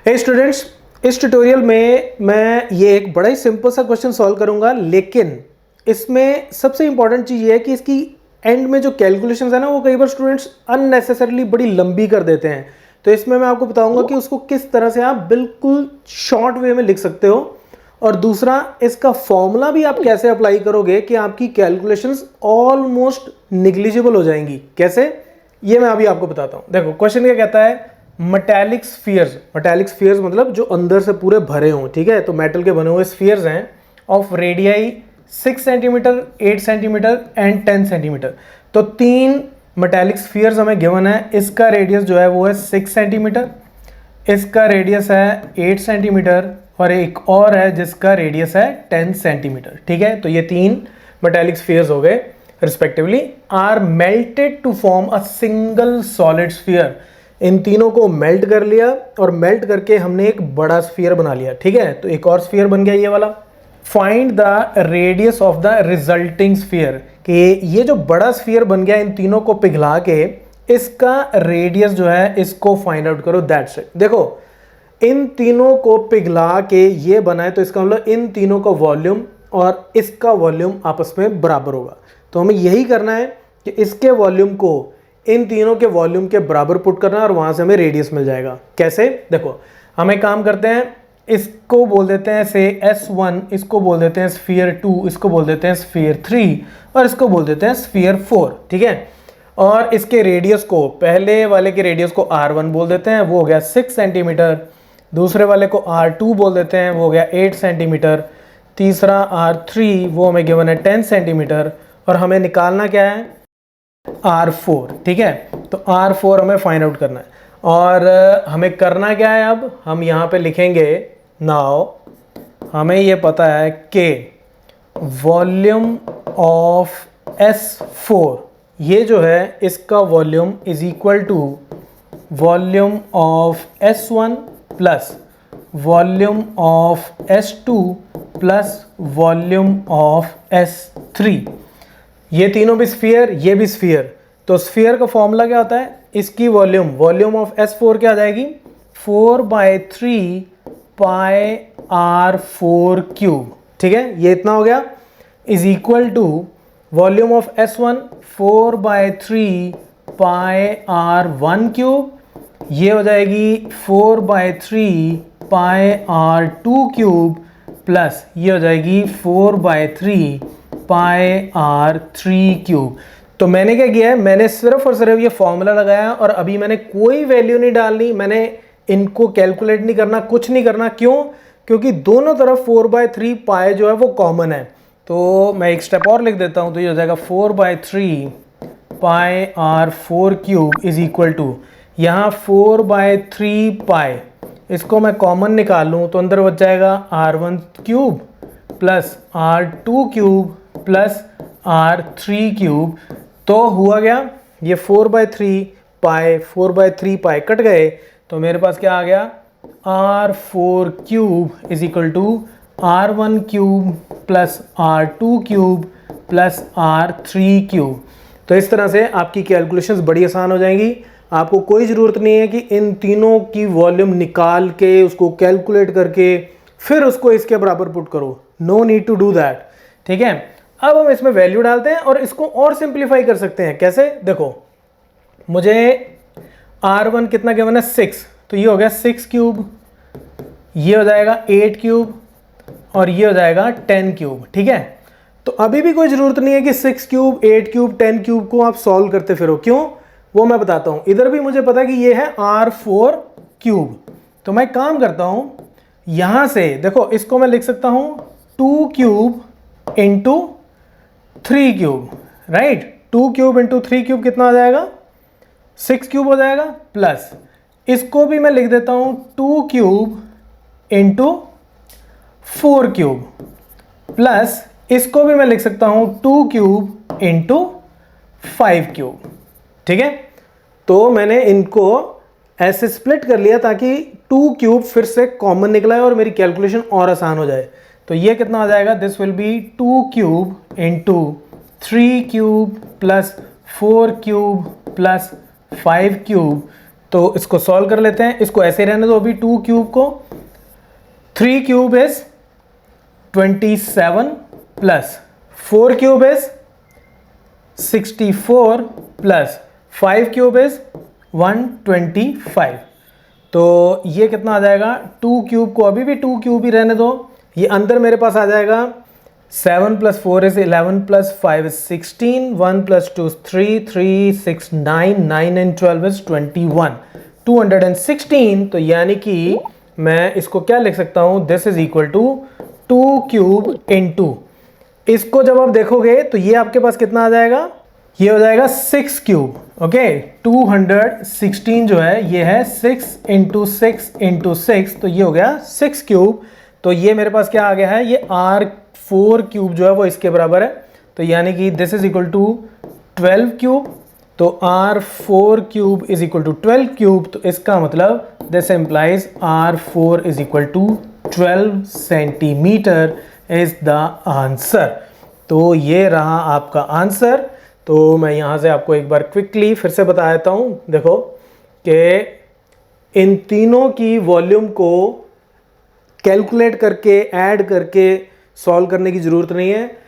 हे students, इस tutorial में मैं ये एक बड़ा ही सिंपल सा क्वेश्चन सॉल्व करूंगा, लेकिन इसमें सबसे इंपॉर्टेंट चीज़ ये है कि इसकी एंड में जो कैलकुलेशंस है ना, वो कई बार स्टूडेंट्स अननेसेसरली बड़ी लंबी कर देते हैं। तो इसमें मैं आपको बताऊंगा कि उसको किस तरह से आप बिल्कुल शॉर्ट वे में लिख सकते हो, और दूसरा इसका फॉर्मूला भी आप कैसे अप्लाई करोगे कि आपकी कैलकुलेशंस ऑलमोस्ट निग्लिजिबल हो जाएंगी। कैसे, ये मैं अभी आपको बताता हूँ। देखो क्वेश्चन क्या कहता है, मेटालिक स्फीयर्स। मेटालिक स्फीयर्स मतलब जो अंदर से पूरे भरे हों, ठीक है। तो मेटल के बने हुए स्फीयर्स हैं of radii 6 centimetre, 8 centimetre and 10 centimetre. तो 3 मेटालिक स्फीयर्स हमें गिवन है। इसका रेडियस जो है वो है 6 सेंटीमीटर, इसका रेडियस है 8 सेंटीमीटर और एक और है जिसका रेडियस है 10 सेंटीमीटर, ठीक है। तो ये 3 मेटालिक स्फीयर्स हो गए respectively, are melted to form a single solid sphere. इन तीनों को मेल्ट कर लिया और मेल्ट करके हमने एक बड़ा स्फीयर बना लिया, ठीक है। तो एक और स्फीयर बन गया ये वाला। Find the radius of the resulting sphere, कि ये जो बड़ा स्फीयर बन गया इन तीनों को पिघला के इसका रेडियस जो है इसको फाइंड आउट करो, दैट्स इट। देखो इन तीनों को पिघला के ये बना है, तो इसका मतलब इन तीनों का वॉल्यूम और इसका वॉल्यूम आपस में बराबर होगा। तो हमें यही करना है कि इसके वॉल्यूम को इन तीनों के वॉल्यूम के बराबर पुट करना है और वहां से हमें रेडियस मिल जाएगा। कैसे, देखो हम एक काम करते हैं, इसको बोल देते हैं से S1, इसको बोल देते हैं स्फीयर 2, इसको बोल देते हैं स्फीयर 3 और इसको बोल देते हैं स्फीयर 4, ठीक है। और इसके रेडियस को, पहले वाले के रेडियस को R1 बोल देते हैं, वो हो गया 6 सेंटीमीटर। दूसरे वाले को R2 बोल देते हैं, वो हो गया 8 सेंटीमीटर। तीसरा R3, वो हमें गिवन है 10 सेंटीमीटर। और हमें निकालना क्या है, R4, ठीक है। तो R4 हमें फाइंड आउट करना है। और हमें करना क्या है, अब हम यहाँ पे लिखेंगे, नाउ हमें ये पता है कि वॉल्यूम ऑफ S4 ये जो है इसका volume is equal to volume of S1 plus volume of S2 plus volume of S3। ये तीनों भी स्फीयर, ये भी स्फीयर। तो स्फीयर का फॉर्मूला क्या होता है, इसकी वॉल्यूम ऑफ S4 क्या आ जाएगी, 4/3 पाई R4 क्यूब, ठीक है। ये इतना हो गया, is equal to volume of S1 4/3 pi R1 cube, ये हो जाएगी 4/3 पाई R2 क्यूब प्लस ये हो जाएगी 4/3 पाई R3 क्यूब। तो मैंने क्या किया है, मैंने सिर्फ और सिर्फ ये फॉर्मूला लगाया और अभी मैंने कोई वैल्यू नहीं डालनी, मैंने इनको कैलकुलेट नहीं करना, कुछ नहीं करना। क्यों, क्योंकि दोनों तरफ 4/3 पाई जो है वो कॉमन है। तो मैं एक स्टेप और लिख देता हूं, तो ये हो जाएगा 4/3 pi R4 cube is equal to, यहाँ 4/3 पाई, इसको मैं कॉमन निकाल लूँ तो अंदर बच जाएगा R1 cube plus R2 cube plus R3 cube. तो हुआ गया, ये 4/3 पाई कट गए, तो मेरे पास क्या आ गया, R4 cube is equal to R1 cube plus R2 cube plus R3 cube. तो इस तरह से आपकी कैलकुलेशंस बड़ी आसान हो जाएंगी। आपको कोई ज़रूरत नहीं है कि इन तीनों की वॉल्यूम निकाल के उसको कैलकुलेट करके फिर उसको इसके बराबर पुट करो, no need to do that, ठीक है। अब हम इसमें वैल्यू डालते हैं और इसको और सिंप्लीफाई कर सकते हैं। कैसे, देखो मुझे R1 कितना गिवन है, 6, तो ये हो गया 6 क्यूब, ये हो जाएगा 8 क्यूब और ये हो जाएगा 10 क्यूब, ठीक है। तो अभी भी कोई ज़रूरत नहीं है कि 6 क्यूब, 8 क्यूब, 10 क्यूब को आप सॉल्व करते फिरो। क्यों, वो मैं बताता हूं। इधर भी मुझे पता है कि ये है R4 क्यूब। तो मैं काम करता हूं, यहां से देखो इसको मैं लिख सकता हूं 2 cube into 3 cube, right. 2 cube into 3 cube कितना आ जाएगा, 6 क्यूब हो जाएगा, प्लस इसको भी मैं लिख देता हूं 2 क्यूब इंटू 4 क्यूब प्लस इसको भी मैं लिख सकता हूं 2 क्यूब इंटू 5 क्यूब, ठीक है। तो मैंने इनको ऐसे स्प्लिट कर लिया ताकि 2 क्यूब फिर से कॉमन निकला है और मेरी कैलकुलेशन और आसान हो जाए। तो ये कितना आ जाएगा, this will be 2 cube into 3 cube plus 4 cube plus 5 cube तो इसको सॉल्व कर लेते हैं, इसको ऐसे रहने दो अभी 2 क्यूब को। 3 cube is 27 plus 4 cube is 64 plus 5 cube is 125। तो ये कितना आ जाएगा, 2 क्यूब को अभी भी 2 क्यूब ही रहने दो, ये अंदर मेरे पास आ जाएगा 7 plus 4 is 11 plus 5 is 16, 1 plus 2 is 3, 3 6 9, 9 and 12 is 21, 216। तो यानी कि मैं इसको क्या लिख सकता हूं, this is equal to 2 cube into, इसको जब आप देखोगे तो ये आपके पास कितना आ जाएगा, ये हो जाएगा 6 क्यूब। ओके 216 जो है ये है 6 इंटू 6 इंटू 6, तो ये हो गया 6 क्यूब। तो ये मेरे पास क्या आ गया है, ये R4 क्यूब जो है वो इसके बराबर है। तो यानी कि this is equal to 12 cube. तो R4 cube is equal to 12 cube. तो इसका मतलब this implies R4 is equal to 12 centimetre is the answer. तो ये रहा आपका आंसर। तो मैं यहाँ से आपको एक बार क्विकली फिर से बता देता हूँ। देखो कि इन तीनों की वॉल्यूम को कैलकुलेट करके ऐड करके सॉल्व करने की ज़रूरत नहीं है।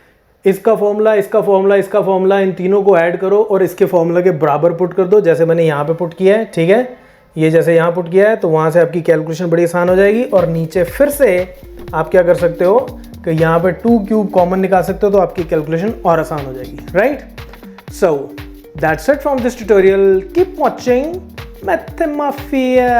इसका फॉर्मूला, इसका फॉर्मूला, इसका फॉर्मूला, इन तीनों को ऐड करो और इसके फॉर्मूला के बराबर पुट कर दो, जैसे मैंने यहाँ पे पुट किया है। ठीक है, ये जैसे यहाँ पुट किया है तो वहाँ से आपकी कैलकुलेशन बड़ी आसान हो जाएगी। और नीचे फिर से आप क्या कर सकते हो कि यहाँ पे 2 क्यूब कॉमन निकाल सकते हो, तो आपकी कैलकुलेशन और आसान हो जाएगी। Right, so that's it from this tutorial. Keep watching Math Mafia.